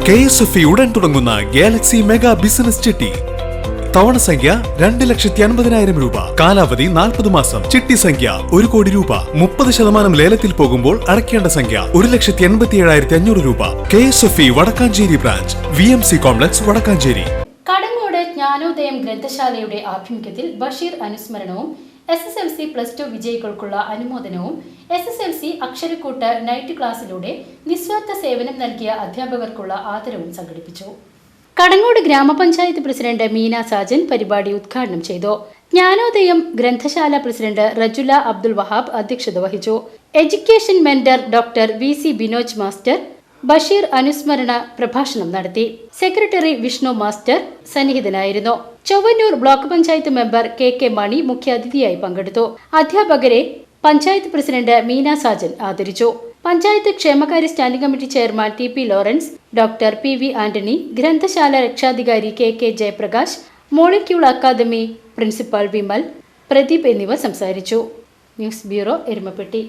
KSFE ഉടൻ തുടങ്ങുന്ന Galaxy mega business ചിട്ടി. തവണ സംഖ്യ 2,50,000 രൂപ. കാലാവധി 40 മാസം. ചിട്ടി സംഖ്യ 1 കോടി രൂപ. 30% ലേലത്തിൽ പോകുമ്പോൾ അടയ്ക്കേണ്ട സംഖ്യ 1,87,500 രൂപ. KSFE Vadakkanchery branch, VMC complex, Vadakkanchery. Kadangode Jnanodayam ഗ്രന്ഥശാലയുടെ ആഭിമുഖ്യത്തിൽ ബഷീർ അനുസ്മരണവും SSLC +2 വിജയികൾക്കുള്ള അനുമോദനവും SSLC അക്ഷരക്കൂട്ട് നൈറ്റ് ക്ലാസ്സിലൂടെ നിസ്വാർത്ഥ സേവനം നൽകിയ അധ്യാപകർക്കുള്ള ആദരവും സംഘടിപ്പിച്ചു. കടങ്ങോട് ഗ്രാമപഞ്ചായത്ത് പ്രസിഡന്റ് മീന സാജൻ പരിപാടി ഉദ്ഘാടനം ചെയ്തു. ജ്ഞാനോദയം ഗ്രന്ഥശാല പ്രസിഡന്റ് റജുല അബ്ദുൽ വഹാബ് അധ്യക്ഷത വഹിച്ചു. Education mentor doctor VC Binoj master Basheer അനുസ്മരണ പ്രഭാഷണം നടത്തി. സെക്രട്ടറി വിഷ്ണു മാസ്റ്റർ സന്നിഹിതനായിരുന്നു. Chowwannur block panchayat member KK Mani മുഖ്യാതിഥിയായി പങ്കെടുത്തു. അധ്യാപകരെ പഞ്ചായത്ത് പ്രസിഡന്റ് മീന സാജൻ ആദരിച്ചു. പഞ്ചായത്ത് ക്ഷേമകാര്യ standing committee chairman TP Lawrence, doctor PV Antony, ഗ്രന്ഥശാല രക്ഷാധികാരി KK Jayaprakash, molecule academy principal Vimal, Pradeep എന്നിവർ സംസാരിച്ചു. News bureau, Erumapetty.